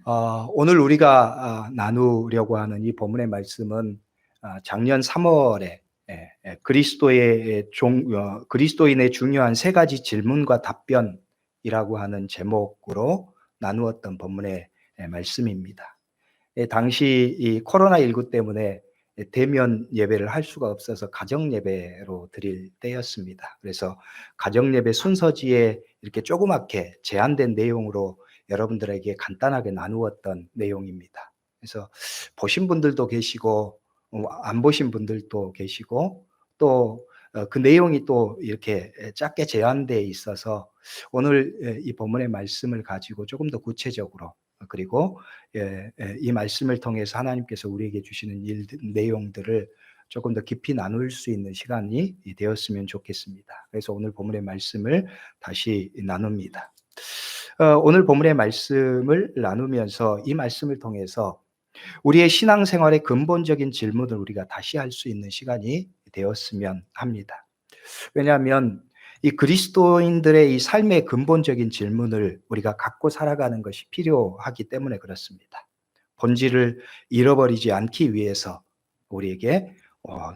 오늘 우리가 나누려고 하는 이 본문의 말씀은 작년 3월에 그리스도인의 중요한 세 가지 질문과 답변이라고 하는 제목으로 나누었던 본문의 말씀입니다. 당시 이 코로나19 때문에 대면 예배를 할 수가 없어서 가정 예배로 드릴 때였습니다. 그래서 가정 예배 순서지에 이렇게 조그맣게 제한된 내용으로 여러분들에게 간단하게 나누었던 내용입니다. 그래서 보신 분들도 계시고 안 보신 분들도 계시고 또 그 내용이 또 이렇게 짧게 제한되어 있어서 오늘 이 본문의 말씀을 가지고 조금 더 구체적으로 그리고 이 말씀을 통해서 하나님께서 우리에게 주시는 내용들을 조금 더 깊이 나눌 수 있는 시간이 되었으면 좋겠습니다. 그래서 오늘 본문의 말씀을 다시 나눕니다. 오늘 본문의 말씀을 나누면서 이 말씀을 통해서 우리의 신앙생활의 근본적인 질문을 우리가 다시 할 수 있는 시간이 되었으면 합니다. 왜냐하면 이 그리스도인들의 이 삶의 근본적인 질문을 우리가 갖고 살아가는 것이 필요하기 때문에 그렇습니다. 본질을 잃어버리지 않기 위해서 우리에게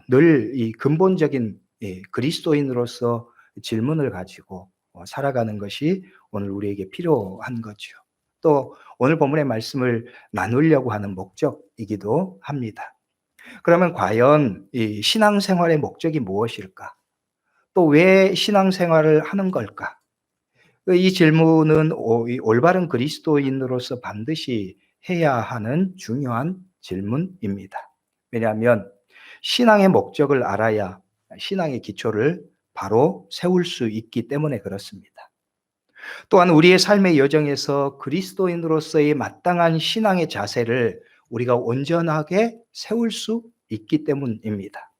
늘 이 근본적인 그리스도인으로서 질문을 가지고 살아가는 것이 오늘 우리에게 필요한 거죠. 또 오늘 본문의 말씀을 나누려고 하는 목적이기도 합니다. 그러면 과연 이 신앙생활의 목적이 무엇일까? 또 왜 신앙생활을 하는 걸까? 이 질문은 올바른 그리스도인으로서 반드시 해야 하는 중요한 질문입니다. 왜냐하면 신앙의 목적을 알아야 신앙의 기초를 바로 세울 수 있기 때문에 그렇습니다. 또한 우리의 삶의 여정에서 그리스도인으로서의 마땅한 신앙의 자세를 우리가 온전하게 세울 수 있기 때문입니다.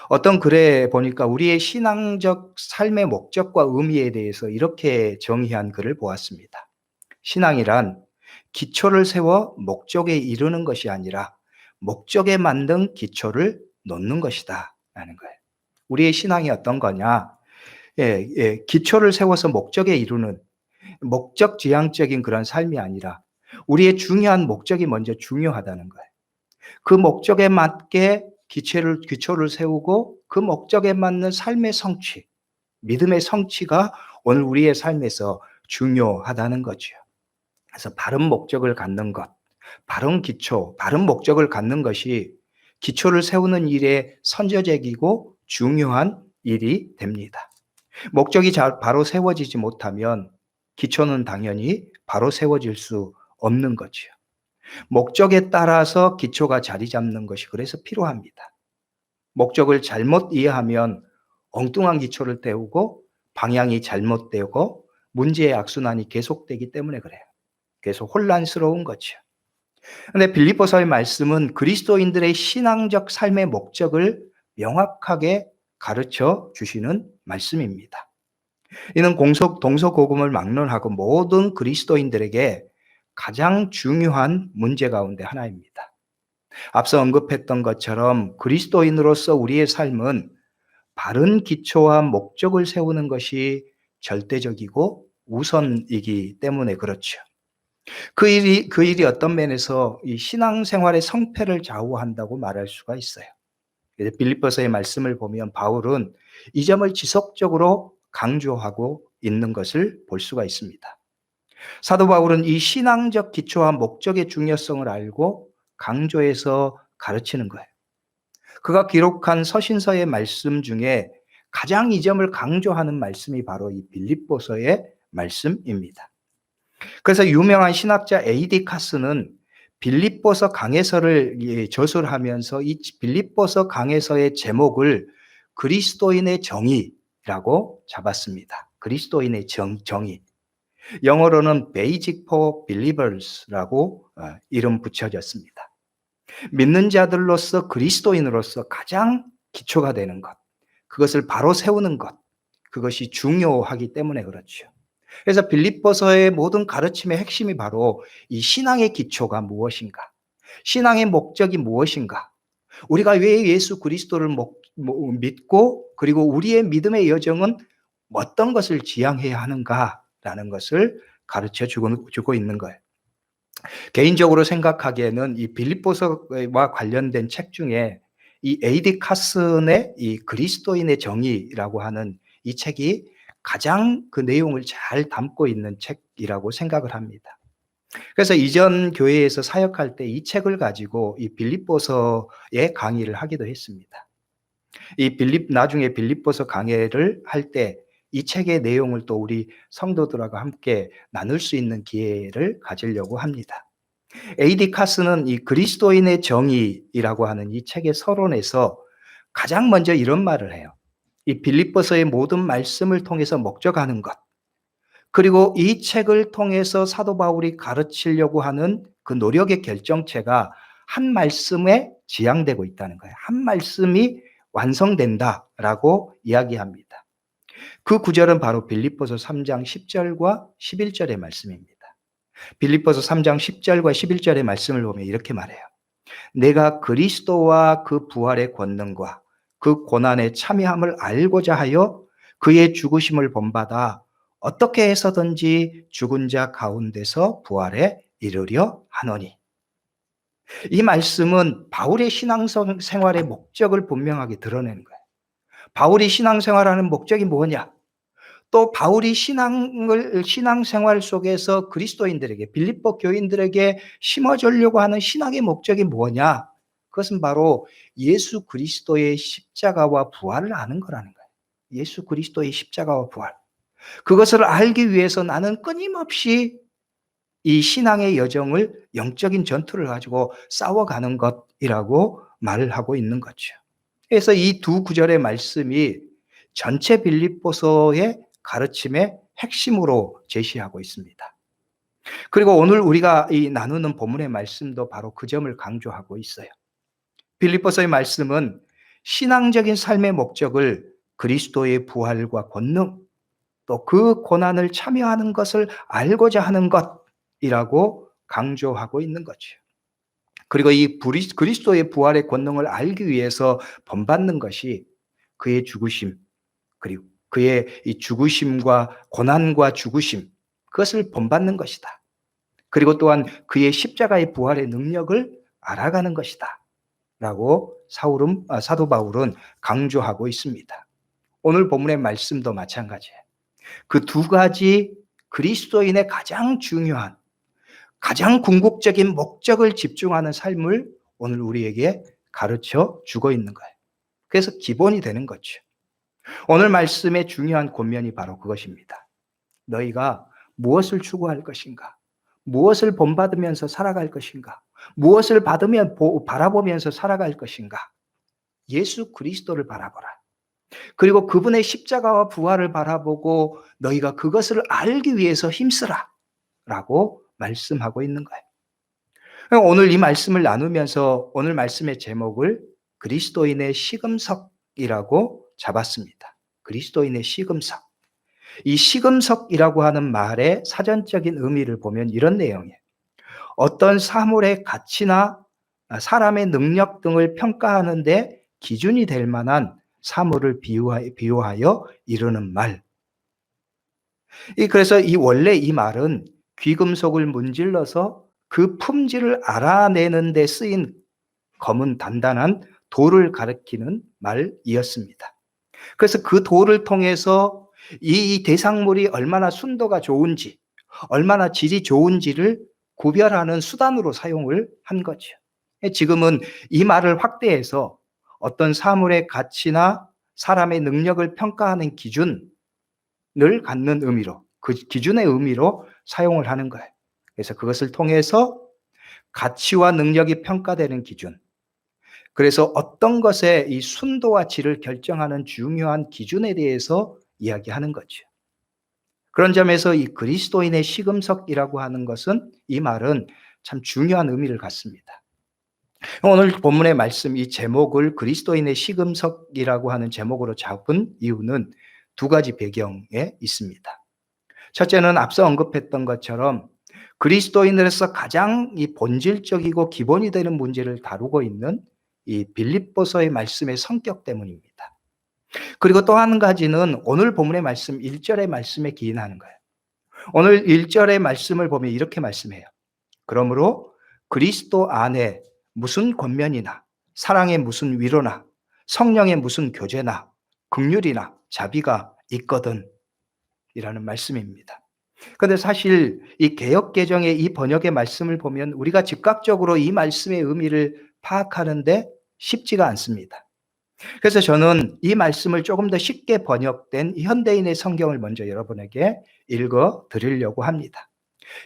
어떤 글에 보니까 우리의 신앙적 삶의 목적과 의미에 대해서 이렇게 정의한 글을 보았습니다. 신앙이란 기초를 세워 목적에 이르는 것이 아니라 목적에 만든 기초를 놓는 것이다 라는 거예요. 우리의 신앙이 어떤 거냐? 기초를 세워서 목적에 이루는 목적지향적인 그런 삶이 아니라 우리의 중요한 목적이 먼저 중요하다는 거예요. 그 목적에 맞게 기초를 세우고 그 목적에 맞는 삶의 성취, 믿음의 성취가 오늘 우리의 삶에서 중요하다는 거죠. 그래서 바른 목적을 갖는 것, 바른 기초, 바른 목적을 갖는 것이 기초를 세우는 일에 선저적이고 중요한 일이 됩니다. 목적이 바로 세워지지 못하면 기초는 당연히 바로 세워질 수 없는 거죠. 목적에 따라서 기초가 자리 잡는 것이 그래서 필요합니다. 목적을 잘못 이해하면 엉뚱한 기초를 떼우고 방향이 잘못되고 문제의 악순환이 계속되기 때문에 그래요. 그래서 혼란스러운 거죠. 그런데 빌립보서의 말씀은 그리스도인들의 신앙적 삶의 목적을 명확하게 가르쳐 주시는 말씀입니다. 이는 동서고금을 막론하고 모든 그리스도인들에게 가장 중요한 문제 가운데 하나입니다. 앞서 언급했던 것처럼 그리스도인으로서 우리의 삶은 바른 기초와 목적을 세우는 것이 절대적이고 우선이기 때문에 그렇죠. 그 일이 어떤 면에서 이 신앙생활의 성패를 좌우한다고 말할 수가 있어요. 빌립보서의 말씀을 보면 바울은 이 점을 지속적으로 강조하고 있는 것을 볼 수가 있습니다. 사도 바울은 이 신앙적 기초와 목적의 중요성을 알고 강조해서 가르치는 거예요. 그가 기록한 서신서의 말씀 중에 가장 이 점을 강조하는 말씀이 바로 이 빌립보서의 말씀입니다. 그래서 유명한 신학자 A.D. 카스는 빌립보서 강해서를 저술하면서 이 빌립보서 강해서의 제목을 그리스도인의 정의라고 잡았습니다. 그리스도인의 정의. 영어로는 Basic for Believers라고 이름 붙여졌습니다. 믿는 자들로서 그리스도인으로서 가장 기초가 되는 것, 그것을 바로 세우는 것, 그것이 중요하기 때문에 그렇죠. 그래서 빌립보서의 모든 가르침의 핵심이 바로 이 신앙의 기초가 무엇인가, 신앙의 목적이 무엇인가, 우리가 왜 예수 그리스도를 믿고 그리고 우리의 믿음의 여정은 어떤 것을 지향해야 하는가라는 것을 가르쳐 주고 있는 거예요. 개인적으로 생각하기에는 이 빌립보서와 관련된 책 중에 이 A.D. 카슨의 이 그리스도인의 정의라고 하는 이 책이 가장 그 내용을 잘 담고 있는 책이라고 생각을 합니다. 그래서 이전 교회에서 사역할 때 이 책을 가지고 이 빌립보서의 강의를 하기도 했습니다. 나중에 빌립보서 강해를 할 때 이 책의 내용을 또 우리 성도들하고 함께 나눌 수 있는 기회를 가지려고 합니다. A.D. 카스는 이 그리스도인의 정의라고 하는 이 책의 서론에서 가장 먼저 이런 말을 해요. 이 빌립보서의 모든 말씀을 통해서 목적하는 것, 그리고 이 책을 통해서 사도 바울이 가르치려고 하는 그 노력의 결정체가 한 말씀에 지향되고 있다는 거예요. 한 말씀이 완성된다라고 이야기합니다. 그 구절은 바로 빌립보서 3장 10절과 11절의 말씀입니다. 빌립보서 3장 10절과 11절의 말씀을 보면 이렇게 말해요. 내가 그리스도와 그 부활의 권능과 그 고난의 참여함을 알고자 하여 그의 죽으심을 본받아 어떻게 해서든지 죽은 자 가운데서 부활에 이르려 하노니. 이 말씀은 바울의 신앙생활의 목적을 분명하게 드러내는 거예요. 바울이 신앙생활하는 목적이 뭐냐? 또 바울이 신앙생활 속에서 그리스도인들에게, 빌립보 교인들에게 심어주려고 하는 신앙의 목적이 뭐냐? 그것은 바로 예수 그리스도의 십자가와 부활을 아는 거라는 거예요. 예수 그리스도의 십자가와 부활. 그것을 알기 위해서 나는 끊임없이 이 신앙의 여정을, 영적인 전투를 가지고 싸워가는 것이라고 말을 하고 있는 거죠. 그래서 이 두 구절의 말씀이 전체 빌립보서의 가르침의 핵심으로 제시하고 있습니다. 그리고 오늘 우리가 이 나누는 본문의 말씀도 바로 그 점을 강조하고 있어요. 빌립보서의 말씀은 신앙적인 삶의 목적을 그리스도의 부활과 권능, 또 그 고난을 참여하는 것을 알고자 하는 것이라고 강조하고 있는 거죠. 그리고 이 그리스도의 부활의 권능을 알기 위해서 본받는 것이 그의 죽으심, 그리고 그의 이 죽으심과 고난과 죽으심, 그것을 본받는 것이다. 그리고 또한 그의 십자가의 부활의 능력을 알아가는 것이다. 라고 사도 바울은 강조하고 있습니다. 오늘 본문의 말씀도 마찬가지예요. 그 두 가지 그리스도인의 가장 중요한, 가장 궁극적인 목적을 집중하는 삶을 오늘 우리에게 가르쳐 주고 있는 거예요. 그래서 기본이 되는 거죠. 오늘 말씀의 중요한 권면이 바로 그것입니다. 너희가 무엇을 추구할 것인가? 무엇을 본받으면서 살아갈 것인가? 무엇을 바라보면서 살아갈 것인가? 예수 그리스도를 바라보라. 그리고 그분의 십자가와 부활을 바라보고 너희가 그것을 알기 위해서 힘쓰라. 라고 말씀하고 있는 거예요. 오늘 이 말씀을 나누면서 오늘 말씀의 제목을 그리스도인의 시금석이라고 잡았습니다. 그리스도인의 시금석. 이 시금석이라고 하는 말의 사전적인 의미를 보면 이런 내용이에요. 어떤 사물의 가치나 사람의 능력 등을 평가하는데 기준이 될 만한 사물을 비유하여 이르는 말. 그래서 원래 이 말은 귀금속을 문질러서 그 품질을 알아내는 데 쓰인 검은 단단한 돌을 가리키는 말이었습니다. 그래서 그 돌을 통해서 이 대상물이 얼마나 순도가 좋은지, 얼마나 질이 좋은지를 구별하는 수단으로 사용을 한 거죠. 지금은 이 말을 확대해서 어떤 사물의 가치나 사람의 능력을 평가하는 기준을 갖는 의미로, 그 기준의 의미로 사용을 하는 거예요. 그래서 그것을 통해서 가치와 능력이 평가되는 기준, 그래서 어떤 것의 이 순도와 질을 결정하는 중요한 기준에 대해서 이야기하는 거죠. 그런 점에서 이 그리스도인의 시금석이라고 하는 것은, 이 말은 참 중요한 의미를 갖습니다. 오늘 본문의 말씀, 이 제목을 그리스도인의 시금석이라고 하는 제목으로 잡은 이유는 두 가지 배경에 있습니다. 첫째는 앞서 언급했던 것처럼 그리스도인으로서 가장 이 본질적이고 기본이 되는 문제를 다루고 있는 이 빌립보서의 말씀의 성격 때문입니다. 그리고 또 한 가지는 오늘 본문의 말씀 1절의 말씀에 기인하는 거예요. 오늘 1절의 말씀을 보면 이렇게 말씀해요. 그러므로 그리스도 안에 무슨 권면이나 사랑의 무슨 위로나 성령의 무슨 교제나 긍휼이나 자비가 있거든 이라는 말씀입니다. 그런데 사실 이 개역 개정의 이 번역의 말씀을 보면 우리가 즉각적으로 이 말씀의 의미를 파악하는데 쉽지가 않습니다. 그래서 저는 이 말씀을 조금 더 쉽게 번역된 현대인의 성경을 먼저 여러분에게 읽어 드리려고 합니다.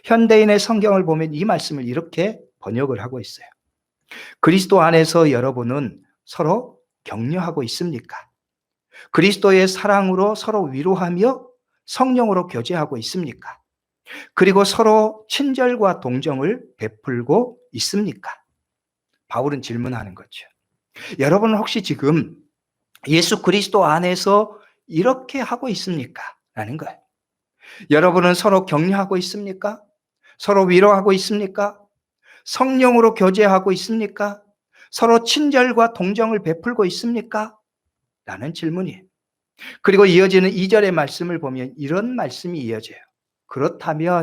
현대인의 성경을 보면 이 말씀을 이렇게 번역을 하고 있어요. 그리스도 안에서 여러분은 서로 격려하고 있습니까? 그리스도의 사랑으로 서로 위로하며 성령으로 교제하고 있습니까? 그리고 서로 친절과 동정을 베풀고 있습니까? 바울은 질문하는 거죠. 여러분은 혹시 지금 예수 그리스도 안에서 이렇게 하고 있습니까? 라는 거예요. 여러분은 서로 격려하고 있습니까? 서로 위로하고 있습니까? 성령으로 교제하고 있습니까? 서로 친절과 동정을 베풀고 있습니까? 라는 질문이에요. 그리고 이어지는 2절의 말씀을 보면 이런 말씀이 이어져요. 그렇다면.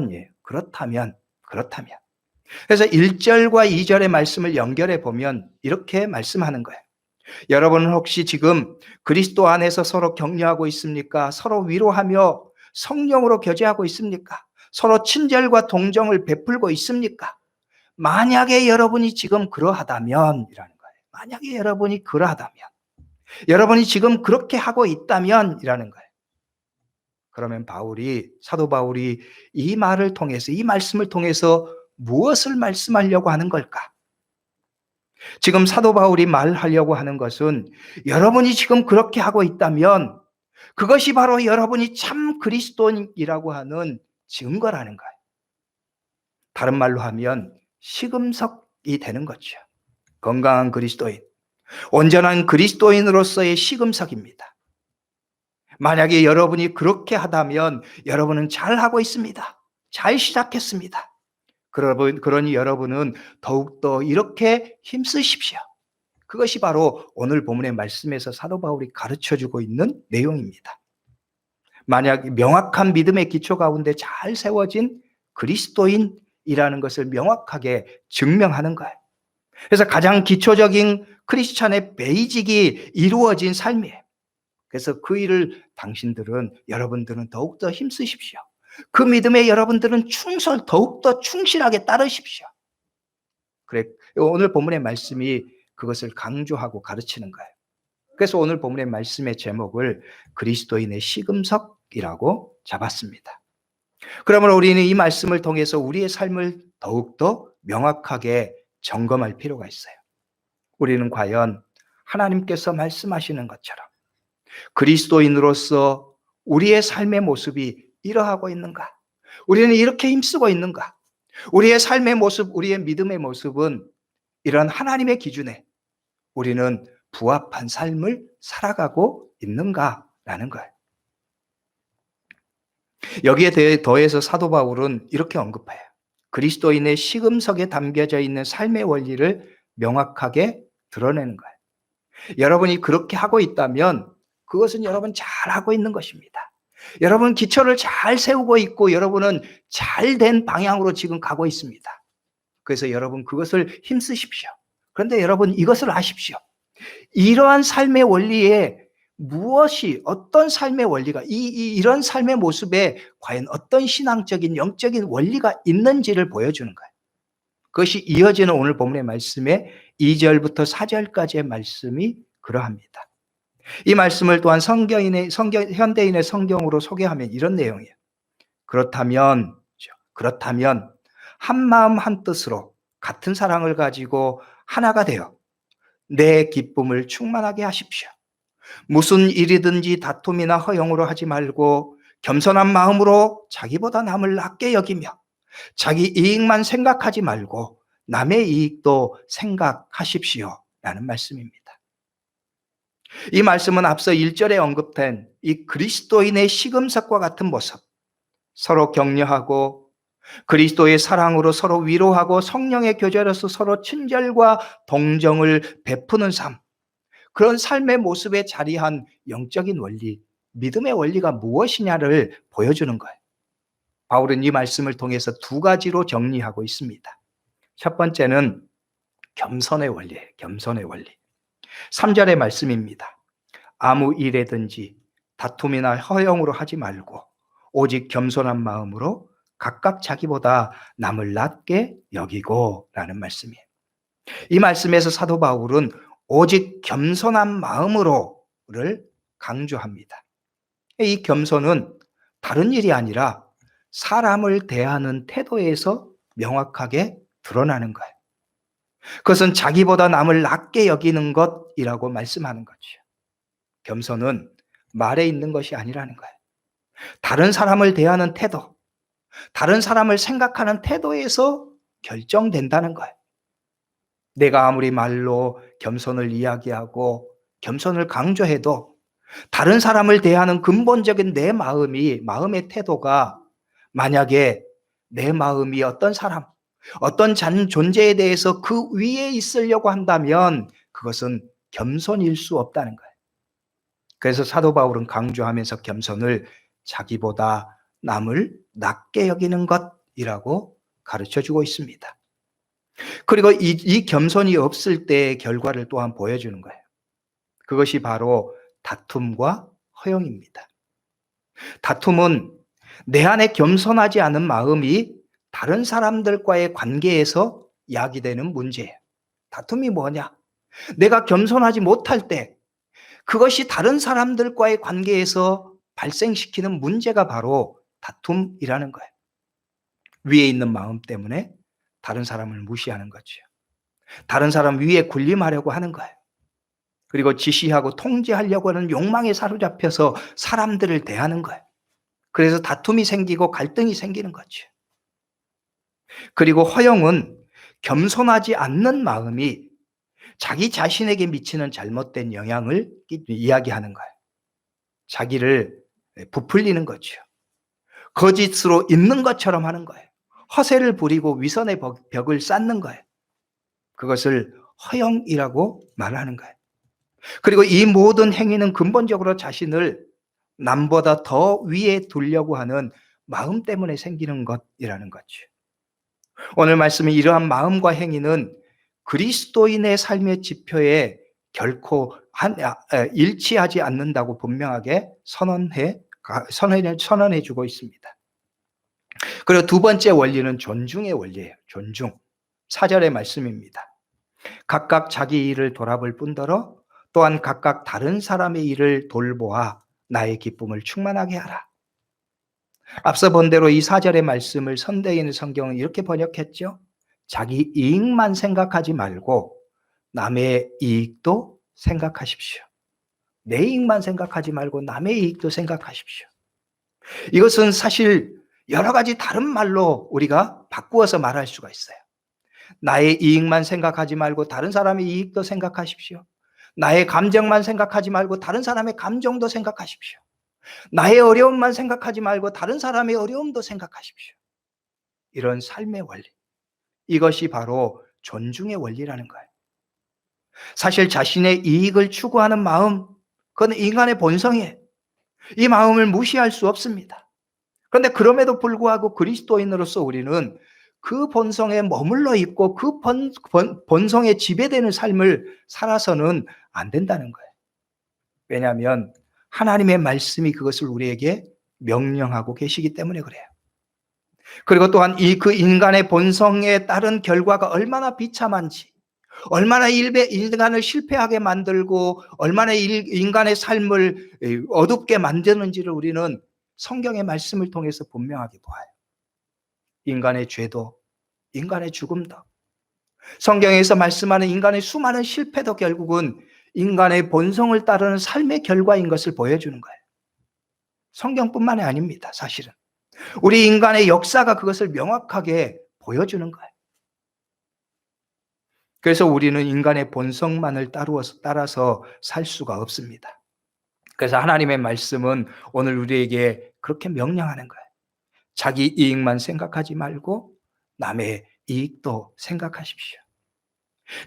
그래서 1절과 2절의 말씀을 연결해 보면 이렇게 말씀하는 거예요. 여러분은 혹시 지금 그리스도 안에서 서로 격려하고 있습니까? 서로 위로하며 성령으로 교제하고 있습니까? 서로 친절과 동정을 베풀고 있습니까? 만약에 여러분이 지금 그러하다면 이라는 거예요. 만약에 여러분이 그러하다면, 여러분이 지금 그렇게 하고 있다면 이라는 거예요. 그러면 사도 바울이 이 말을 통해서, 이 말씀을 통해서 무엇을 말씀하려고 하는 걸까? 지금 사도 바울이 말하려고 하는 것은 여러분이 지금 그렇게 하고 있다면 그것이 바로 여러분이 참 그리스도인이라고 하는 증거라는 거예요. 다른 말로 하면 시금석이 되는 거죠. 건강한 그리스도인, 온전한 그리스도인으로서의 시금석입니다. 만약에 여러분이 그렇게 하다면 여러분은 잘하고 있습니다. 잘 시작했습니다. 그러니 여러분은 더욱더 이렇게 힘쓰십시오. 그것이 바로 오늘 본문의 말씀에서 사도 바울이 가르쳐주고 있는 내용입니다. 만약 명확한 믿음의 기초 가운데 잘 세워진 그리스도인이라는 것을 명확하게 증명하는 거예요. 그래서 가장 기초적인 크리스찬의 베이직이 이루어진 삶이에요. 그래서 그 일을 여러분들은 더욱더 힘쓰십시오. 그 믿음에 여러분들은 더욱더 충실하게 따르십시오. 그래, 오늘 본문의 말씀이 그것을 강조하고 가르치는 거예요. 그래서 오늘 본문의 말씀의 제목을 그리스도인의 시금석이라고 잡았습니다. 그러므로 우리는 이 말씀을 통해서 우리의 삶을 더욱더 명확하게 점검할 필요가 있어요. 우리는 과연 하나님께서 말씀하시는 것처럼 그리스도인으로서 우리의 삶의 모습이 이러하고 있는가? 우리는 이렇게 힘쓰고 있는가? 우리의 삶의 모습, 우리의 믿음의 모습은 이런 하나님의 기준에 우리는 부합한 삶을 살아가고 있는가라는 거예요. 여기에 대해 더해서 사도 바울은 이렇게 언급해요. 그리스도인의 시금석에 담겨져 있는 삶의 원리를 명확하게 드러내는 거예요. 여러분이 그렇게 하고 있다면 그것은 여러분 잘하고 있는 것입니다. 여러분 기초를 잘 세우고 있고 여러분은 잘된 방향으로 지금 가고 있습니다. 그래서 여러분 그것을 힘쓰십시오. 그런데 여러분 이것을 아십시오. 이러한 삶의 원리에 어떤 삶의 원리가, 이런 삶의 모습에 과연 어떤 신앙적인, 영적인 원리가 있는지를 보여주는 거예요. 그것이 이어지는 오늘 본문의 말씀에 2절부터 4절까지의 말씀이 그러합니다. 이 말씀을 또한 현대인의 성경으로 소개하면 이런 내용이에요. 그렇다면 한 마음 한 뜻으로 같은 사랑을 가지고 하나가 되어 내 기쁨을 충만하게 하십시오. 무슨 일이든지 다툼이나 허용으로 하지 말고 겸손한 마음으로 자기보다 남을 낮게 여기며 자기 이익만 생각하지 말고 남의 이익도 생각하십시오. 라는 말씀입니다. 이 말씀은 앞서 1절에 언급된 이 그리스도인의 시금석과 같은 모습, 서로 격려하고 그리스도의 사랑으로 서로 위로하고 성령의 교제로서 서로 친절과 동정을 베푸는 삶, 그런 삶의 모습에 자리한 영적인 원리, 믿음의 원리가 무엇이냐를 보여주는 거예요. 바울은 이 말씀을 통해서 두 가지로 정리하고 있습니다. 첫 번째는 겸손의 원리예요. 겸손의 원리. 3절의 말씀입니다. 아무 일에든지 다툼이나 허영으로 하지 말고 오직 겸손한 마음으로 각각 자기보다 남을 낮게 여기고 라는 말씀이에요. 이 말씀에서 사도 바울은 오직 겸손한 마음으로를 강조합니다. 이 겸손은 다른 일이 아니라 사람을 대하는 태도에서 명확하게 드러나는 거예요. 그것은 자기보다 남을 낮게 여기는 것이라고 말씀하는 거죠. 겸손은 말에 있는 것이 아니라는 거예요. 다른 사람을 대하는 태도, 다른 사람을 생각하는 태도에서 결정된다는 거예요. 내가 아무리 말로 겸손을 이야기하고 겸손을 강조해도 다른 사람을 대하는 근본적인 내 마음의 태도가 만약에 내 마음이 어떤 사람, 어떤 존재에 대해서 그 위에 있으려고 한다면 그것은 겸손일 수 없다는 거예요. 그래서 사도 바울은 강조하면서 겸손을 자기보다 남을 낮게 여기는 것이라고 가르쳐주고 있습니다. 그리고 이 겸손이 없을 때의 결과를 또한 보여주는 거예요. 그것이 바로 다툼과 허영입니다. 다툼은 내 안에 겸손하지 않은 마음이 다른 사람들과의 관계에서 야기되는 문제예요. 다툼이 뭐냐? 내가 겸손하지 못할 때 그것이 다른 사람들과의 관계에서 발생시키는 문제가 바로 다툼이라는 거예요. 위에 있는 마음 때문에 다른 사람을 무시하는 거죠. 다른 사람 위에 군림하려고 하는 거예요. 그리고 지시하고 통제하려고 하는 욕망에 사로잡혀서 사람들을 대하는 거예요. 그래서 다툼이 생기고 갈등이 생기는 거죠. 그리고 허영은 겸손하지 않는 마음이 자기 자신에게 미치는 잘못된 영향을 이야기하는 거예요. 자기를 부풀리는 거죠. 거짓으로 있는 것처럼 하는 거예요. 허세를 부리고 위선의 벽을 쌓는 거예요. 그것을 허영이라고 말하는 거예요. 그리고 이 모든 행위는 근본적으로 자신을 남보다 더 위에 두려고 하는 마음 때문에 생기는 것이라는 거죠. 오늘 말씀은 이러한 마음과 행위는 그리스도인의 삶의 지표에 결코 일치하지 않는다고 분명하게 선언해 주고 있습니다. 그리고 두 번째 원리는 존중의 원리예요. 존중. 4절의 말씀입니다. 각각 자기 일을 돌아볼 뿐더러 또한 각각 다른 사람의 일을 돌보아 나의 기쁨을 충만하게 하라. 앞서 본 대로 이 4절의 말씀을 선대인 성경은 이렇게 번역했죠. 자기 이익만 생각하지 말고 남의 이익도 생각하십시오. 내 이익만 생각하지 말고 남의 이익도 생각하십시오. 이것은 사실 여러 가지 다른 말로 우리가 바꾸어서 말할 수가 있어요. 나의 이익만 생각하지 말고 다른 사람의 이익도 생각하십시오. 나의 감정만 생각하지 말고 다른 사람의 감정도 생각하십시오. 나의 어려움만 생각하지 말고 다른 사람의 어려움도 생각하십시오. 이런 삶의 원리. 이것이 바로 존중의 원리라는 거예요. 사실 자신의 이익을 추구하는 마음, 그건 인간의 본성이에요. 이 마음을 무시할 수 없습니다. 그런데 그럼에도 불구하고 그리스도인으로서 우리는 그 본성에 머물러 있고 그 본성에 지배되는 삶을 살아서는 안 된다는 거예요. 왜냐하면 하나님의 말씀이 그것을 우리에게 명령하고 계시기 때문에 그래요. 그리고 또한 그 인간의 본성에 따른 결과가 얼마나 비참한지, 얼마나 인간을 실패하게 만들고 얼마나 인간의 삶을 어둡게 만드는지를 우리는 성경의 말씀을 통해서 분명하게 보아요. 인간의 죄도, 인간의 죽음도, 성경에서 말씀하는 인간의 수많은 실패도 결국은 인간의 본성을 따르는 삶의 결과인 것을 보여주는 거예요. 성경뿐만이 아닙니다. 사실은 우리 인간의 역사가 그것을 명확하게 보여주는 거예요. 그래서 우리는 인간의 본성만을 따라서 살 수가 없습니다. 그래서 하나님의 말씀은 오늘 우리에게 그렇게 명령하는 거예요. 자기 이익만 생각하지 말고 남의 이익도 생각하십시오.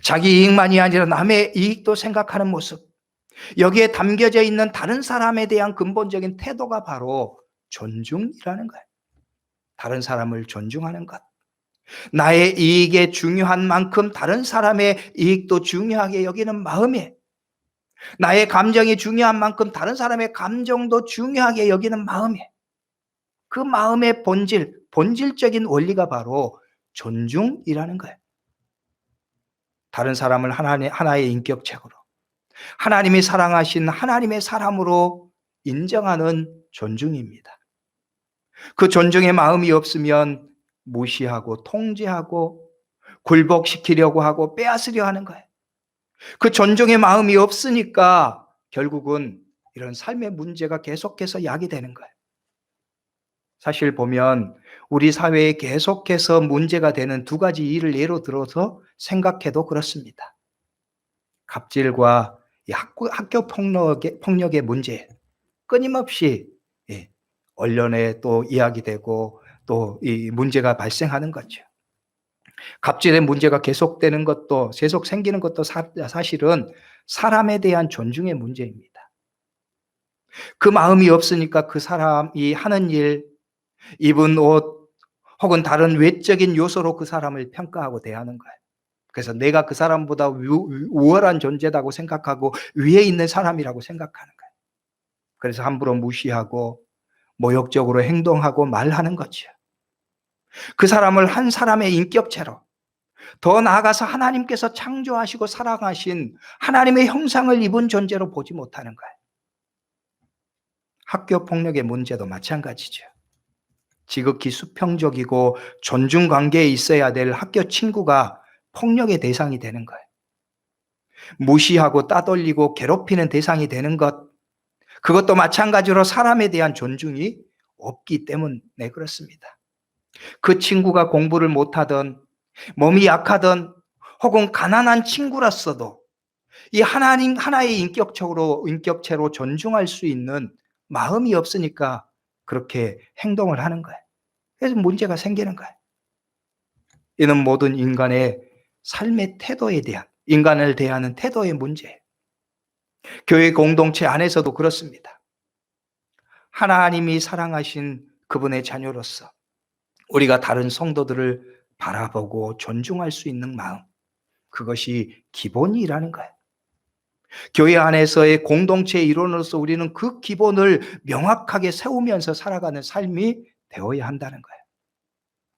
자기 이익만이 아니라 남의 이익도 생각하는 모습, 여기에 담겨져 있는 다른 사람에 대한 근본적인 태도가 바로 존중이라는 거예요. 다른 사람을 존중하는 것. 나의 이익에 중요한 만큼 다른 사람의 이익도 중요하게 여기는 마음에, 나의 감정이 중요한 만큼 다른 사람의 감정도 중요하게 여기는 마음에, 그 마음의 본질적인 원리가 바로 존중이라는 거예요. 다른 사람을 하나의 인격체로, 하나님이 사랑하신 하나님의 사람으로 인정하는 존중입니다. 그 존중의 마음이 없으면 무시하고 통제하고 굴복시키려고 하고 빼앗으려 하는 거예요. 그 존중의 마음이 없으니까 결국은 이런 삶의 문제가 계속해서 야기되는 거예요. 사실 보면 우리 사회에 계속해서 문제가 되는 두 가지 일을 예로 들어서 생각해도 그렇습니다. 갑질과 이 학교 폭력의 문제, 끊임없이 언론에 또 이야기되고 또 이 문제가 발생하는 거죠. 갑질의 문제가 계속되는 것도, 계속 생기는 것도 사실은 사람에 대한 존중의 문제입니다. 그 마음이 없으니까 그 사람이 하는 일, 입은 옷 혹은 다른 외적인 요소로 그 사람을 평가하고 대하는 거예요. 그래서 내가 그 사람보다 우월한 존재다고 생각하고 위에 있는 사람이라고 생각하는 거예요. 그래서 함부로 무시하고 모욕적으로 행동하고 말하는 거죠. 그 사람을 한 사람의 인격체로, 더 나아가서 하나님께서 창조하시고 사랑하신 하나님의 형상을 입은 존재로 보지 못하는 거예요. 학교 폭력의 문제도 마찬가지죠. 지극히 수평적이고 존중 관계에 있어야 될 학교 친구가 폭력의 대상이 되는 거예요. 무시하고 따돌리고 괴롭히는 대상이 되는 것, 그것도 마찬가지로 사람에 대한 존중이 없기 때문에 그렇습니다. 그 친구가 공부를 못하던, 몸이 약하던, 혹은 가난한 친구라서도 이 하나님 하나의 인격체로 존중할 수 있는 마음이 없으니까 그렇게 행동을 하는 거예요. 그래서 문제가 생기는 거예요. 이는 모든 인간의 삶의 태도에 대한, 인간을 대하는 태도의 문제예요. 교회 공동체 안에서도 그렇습니다. 하나님이 사랑하신 그분의 자녀로서 우리가 다른 성도들을 바라보고 존중할 수 있는 마음, 그것이 기본이라는 거예요. 교회 안에서의 공동체의 일원으로서 우리는 그 기본을 명확하게 세우면서 살아가는 삶이 되어야 한다는 거예요.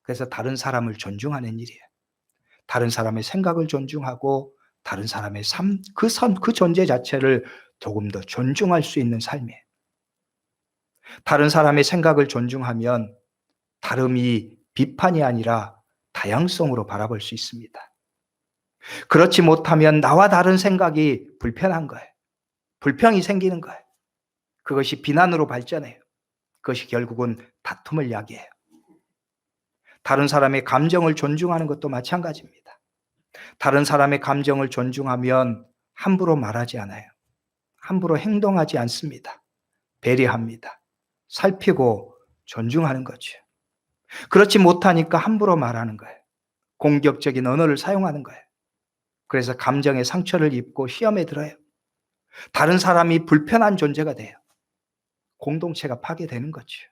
그래서 다른 사람을 존중하는 일이에요. 다른 사람의 생각을 존중하고 다른 사람의 삶, 그 존재 자체를 조금 더 존중할 수 있는 삶이에요. 다른 사람의 생각을 존중하면 다름이 비판이 아니라 다양성으로 바라볼 수 있습니다. 그렇지 못하면 나와 다른 생각이 불편한 거예요. 불평이 생기는 거예요. 그것이 비난으로 발전해요. 그것이 결국은 다툼을 야기해요. 다른 사람의 감정을 존중하는 것도 마찬가지입니다. 다른 사람의 감정을 존중하면 함부로 말하지 않아요. 함부로 행동하지 않습니다. 배려합니다. 살피고 존중하는 거죠. 그렇지 못하니까 함부로 말하는 거예요. 공격적인 언어를 사용하는 거예요. 그래서 감정의 상처를 입고 시험에 들어요. 다른 사람이 불편한 존재가 돼요. 공동체가 파괴되는 거죠.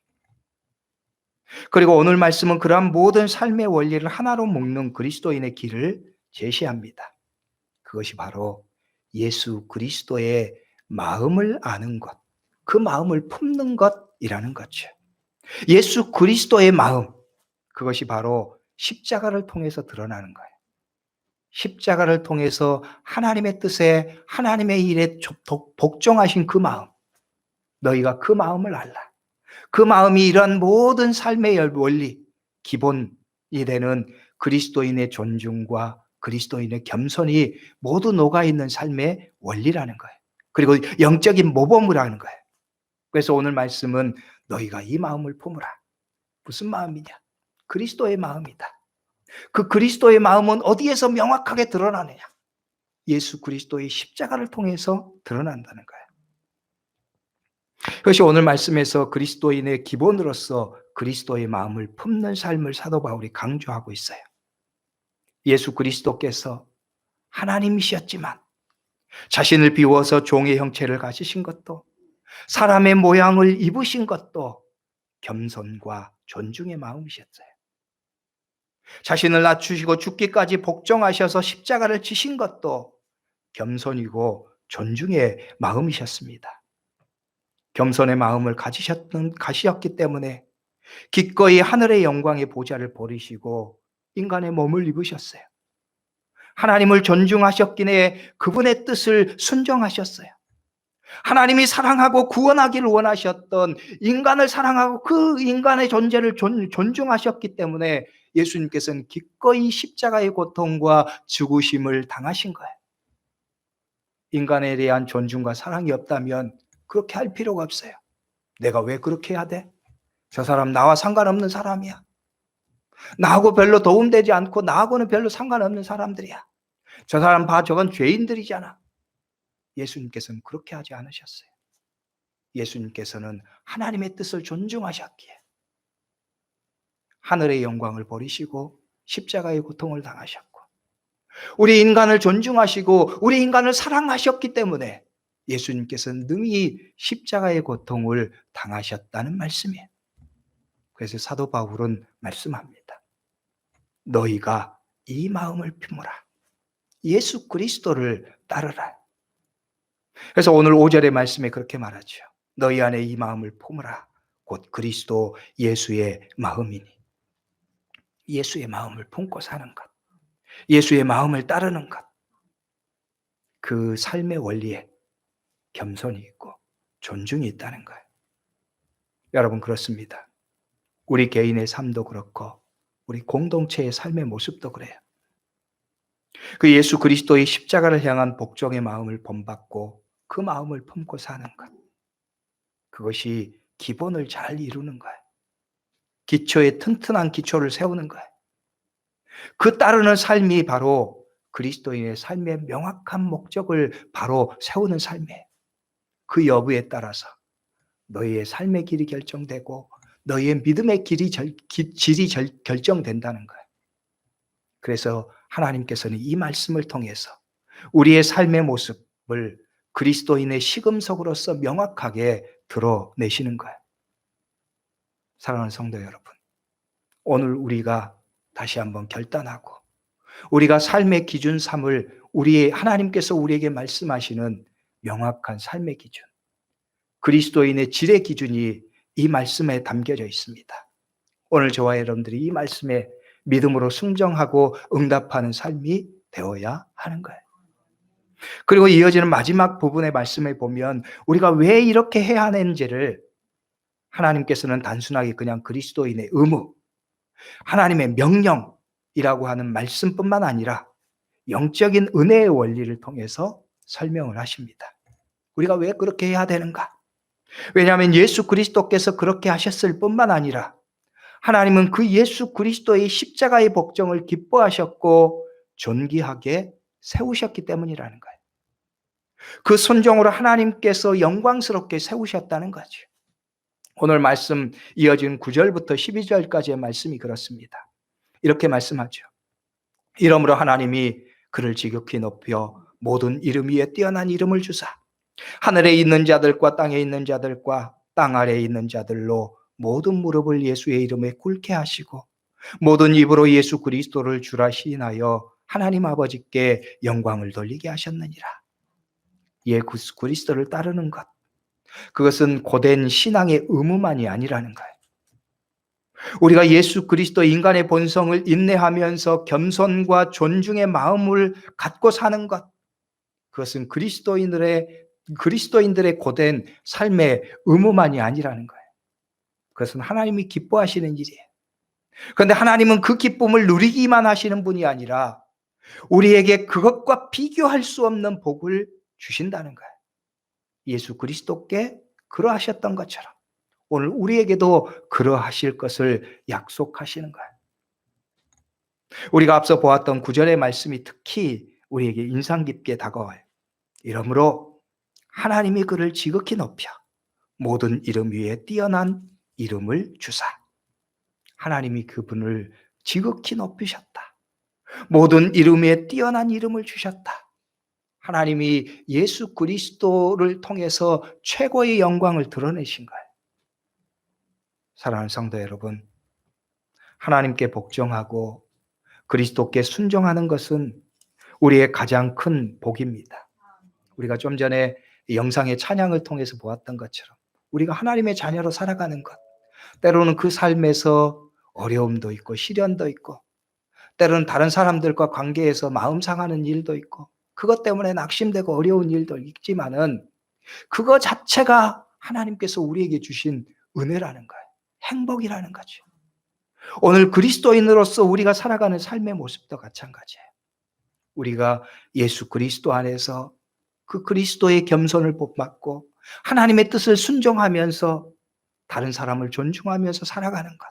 그리고 오늘 말씀은 그러한 모든 삶의 원리를 하나로 묶는 그리스도인의 길을 제시합니다. 그것이 바로 예수 그리스도의 마음을 아는 것, 그 마음을 품는 것이라는 거죠. 예수 그리스도의 마음, 그것이 바로 십자가를 통해서 드러나는 거예요. 십자가를 통해서 하나님의 뜻에, 하나님의 일에 복종하신 그 마음, 너희가 그 마음을 알라. 그 마음이 이러한 모든 삶의 원리, 기본이 되는 그리스도인의 존중과 그리스도인의 겸손이 모두 녹아있는 삶의 원리라는 거예요. 그리고 영적인 모범을 하는 거예요. 그래서 오늘 말씀은 너희가 이 마음을 품으라. 무슨 마음이냐? 그리스도의 마음이다. 그 그리스도의 마음은 어디에서 명확하게 드러나느냐? 예수 그리스도의 십자가를 통해서 드러난다는 거예요. 그것이 오늘 말씀에서 그리스도인의 기본으로서 그리스도의 마음을 품는 삶을 사도 바울이 강조하고 있어요. 예수 그리스도께서 하나님이셨지만 자신을 비워서 종의 형체를 가지신 것도, 사람의 모양을 입으신 것도 겸손과 존중의 마음이셨어요. 자신을 낮추시고 죽기까지 복종하셔서 십자가를 지신 것도 겸손이고 존중의 마음이셨습니다. 겸손의 마음을 가지셨기 때문에 기꺼이 하늘의 영광의 보좌를 버리시고 인간의 몸을 입으셨어요. 하나님을 존중하셨기에 그분의 뜻을 순종하셨어요. 하나님이 사랑하고 구원하기를 원하셨던 인간을 사랑하고 그 인간의 존재를 존중하셨기 때문에 예수님께서는 기꺼이 십자가의 고통과 죽으심을 당하신 거예요. 인간에 대한 존중과 사랑이 없다면 그렇게 할 필요가 없어요. 내가 왜 그렇게 해야 돼? 저 사람 나와 상관없는 사람이야. 나하고 별로 도움되지 않고 나하고는 별로 상관없는 사람들이야. 저 사람 봐, 저건 죄인들이잖아. 예수님께서는 그렇게 하지 않으셨어요. 예수님께서는 하나님의 뜻을 존중하셨기에 하늘의 영광을 버리시고 십자가의 고통을 당하셨고, 우리 인간을 존중하시고 우리 인간을 사랑하셨기 때문에 예수님께서는 능히 십자가의 고통을 당하셨다는 말씀이에요. 그래서 사도 바울은 말씀합니다. 너희가 이 마음을 품으라. 예수 그리스도를 따르라. 그래서 오늘 5절의 말씀에 그렇게 말하죠. 너희 안에 이 마음을 품으라. 곧 그리스도 예수의 마음이니. 예수의 마음을 품고 사는 것, 예수의 마음을 따르는 것, 그 삶의 원리에 겸손이 있고 존중이 있다는 거예요. 여러분, 그렇습니다. 우리 개인의 삶도 그렇고 우리 공동체의 삶의 모습도 그래요. 그 예수 그리스도의 십자가를 향한 복종의 마음을 본받고 그 마음을 품고 사는 것, 그것이 기본을 잘 이루는 거예요. 기초에 튼튼한 기초를 세우는 거예요. 그 따르는 삶이 바로 그리스도인의 삶의 명확한 목적을 바로 세우는 삶이에요. 그 여부에 따라서 너희의 삶의 길이 결정되고 너희의 믿음의 질이 결정된다는 거예요. 그래서 하나님께서는 이 말씀을 통해서 우리의 삶의 모습을 그리스도인의 시금석으로서 명확하게 드러내시는 거예요. 사랑하는 성도 여러분, 오늘 우리가 다시 한번 결단하고 우리가 삶의 기준 삼을 하나님께서 우리에게 말씀하시는 명확한 삶의 기준, 그리스도인의 질의 기준이 이 말씀에 담겨져 있습니다. 오늘 저와 여러분들이 이 말씀에 믿음으로 순종하고 응답하는 삶이 되어야 하는 거예요. 그리고 이어지는 마지막 부분의 말씀에 보면 우리가 왜 이렇게 해야 하는지를 하나님께서는 단순하게 그냥 그리스도인의 의무, 하나님의 명령이라고 하는 말씀뿐만 아니라 영적인 은혜의 원리를 통해서 설명을 하십니다. 우리가 왜 그렇게 해야 되는가? 왜냐하면 예수 그리스도께서 그렇게 하셨을 뿐만 아니라 하나님은 그 예수 그리스도의 십자가의 복종을 기뻐하셨고 존귀하게 세우셨기 때문이라는 거예요. 그 순종으로 하나님께서 영광스럽게 세우셨다는 거죠. 오늘 말씀 이어진 9절부터 12절까지의 말씀이 그렇습니다. 이렇게 말씀하죠. 이러므로 하나님이 그를 지극히 높여 모든 이름 위에 뛰어난 이름을 주사 하늘에 있는 자들과 땅에 있는 자들과 땅 아래에 있는 자들로 모든 무릎을 예수의 이름에 꿇게 하시고 모든 입으로 예수 그리스도를 주라 시인하여 하나님 아버지께 영광을 돌리게 하셨느니라. 예수 그리스도를 따르는 것, 그것은 고된 신앙의 의무만이 아니라는 거예요. 우리가 예수 그리스도 인간의 본성을 인내하면서 겸손과 존중의 마음을 갖고 사는 것, 그것은 그리스도인들의 고된 삶의 의무만이 아니라는 거예요. 그것은 하나님이 기뻐하시는 일이에요. 그런데 하나님은 그 기쁨을 누리기만 하시는 분이 아니라 우리에게 그것과 비교할 수 없는 복을 주신다는 거예요. 예수 그리스도께 그러하셨던 것처럼 오늘 우리에게도 그러하실 것을 약속하시는 거예요. 우리가 앞서 보았던 9절의 말씀이 특히 우리에게 인상 깊게 다가와요. 이러므로 하나님이 그를 지극히 높여 모든 이름 위에 뛰어난 이름을 주사. 하나님이 그분을 지극히 높이셨다. 모든 이름 위에 뛰어난 이름을 주셨다. 하나님이 예수 그리스도를 통해서 최고의 영광을 드러내신 거예요. 사랑하는 성도 여러분, 하나님께 복종하고 그리스도께 순종하는 것은 우리의 가장 큰 복입니다. 우리가 좀 전에 영상의 찬양을 통해서 보았던 것처럼 우리가 하나님의 자녀로 살아가는 것, 때로는 그 삶에서 어려움도 있고 시련도 있고 때로는 다른 사람들과 관계에서 마음 상하는 일도 있고 그것 때문에 낙심되고 어려운 일도 있지만은 그거 자체가 하나님께서 우리에게 주신 은혜라는 거예요. 행복이라는 거죠. 오늘 그리스도인으로서 우리가 살아가는 삶의 모습도 마찬가지예요. 우리가 예수 그리스도 안에서 그 그리스도의 겸손을 본받고 하나님의 뜻을 순종하면서 다른 사람을 존중하면서 살아가는 것.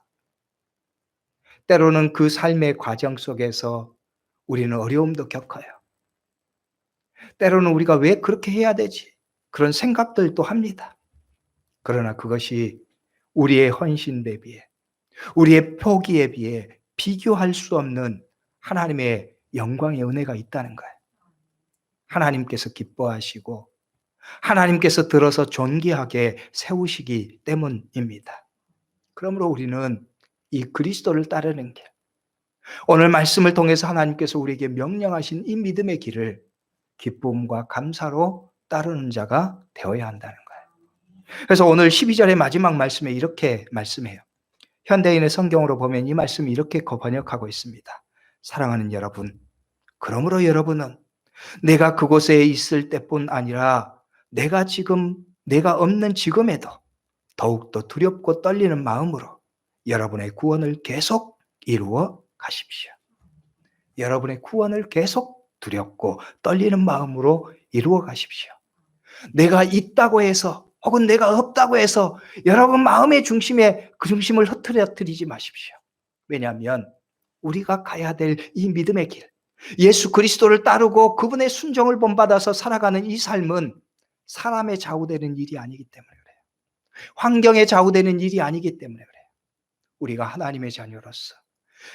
때로는 그 삶의 과정 속에서 우리는 어려움도 겪어요. 때로는 우리가 왜 그렇게 해야 되지? 그런 생각들도 합니다. 그러나 그것이 우리의 헌신 대비에, 우리의 포기에 비해 비교할 수 없는 하나님의 영광의 은혜가 있다는 거예요. 하나님께서 기뻐하시고 하나님께서 들어서 존귀하게 세우시기 때문입니다. 그러므로 우리는 이 그리스도를 따르는 길, 오늘 말씀을 통해서 하나님께서 우리에게 명령하신 이 믿음의 길을 기쁨과 감사로 따르는 자가 되어야 한다는 거예요. 그래서 오늘 12절의 마지막 말씀에 이렇게 말씀해요. 현대인의 성경으로 보면 이 말씀이 이렇게 번역하고 있습니다. 사랑하는 여러분, 그러므로 여러분은 내가 그곳에 있을 때뿐 아니라 내가 없는 지금에도 더욱더 두렵고 떨리는 마음으로 여러분의 구원을 계속 이루어 가십시오. 여러분의 구원을 계속 두렵고 떨리는 마음으로 이루어 가십시오. 내가 있다고 해서 혹은 내가 없다고 해서 여러분 마음의 중심에 그 중심을 흐트러뜨리지 마십시오. 왜냐하면 우리가 가야 될 이 믿음의 길, 예수 그리스도를 따르고 그분의 순종을 본받아서 살아가는 이 삶은 사람의 좌우되는 일이 아니기 때문에 그래요. 환경에 좌우되는 일이 아니기 때문에 그래요. 우리가 하나님의 자녀로서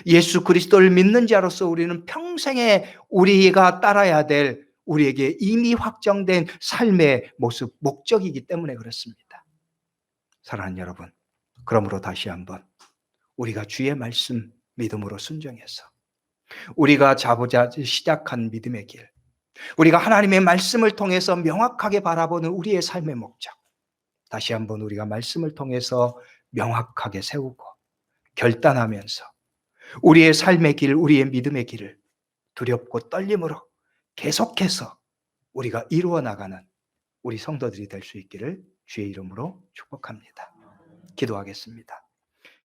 예수 그리스도를 믿는 자로서 우리는 평생에 우리가 따라야 될 우리에게 이미 확정된 삶의 모습, 목적이기 때문에 그렇습니다. 사랑하는 여러분, 그러므로 다시 한번 우리가 주의 말씀 믿음으로 순종해서 우리가 자보자 시작한 믿음의 길, 우리가 하나님의 말씀을 통해서 명확하게 바라보는 우리의 삶의 목적, 다시 한번 우리가 말씀을 통해서 명확하게 세우고 결단하면서 우리의 삶의 길, 우리의 믿음의 길을 두렵고 떨림으로 계속해서 우리가 이루어 나가는 우리 성도들이 될 수 있기를 주의 이름으로 축복합니다. 기도하겠습니다.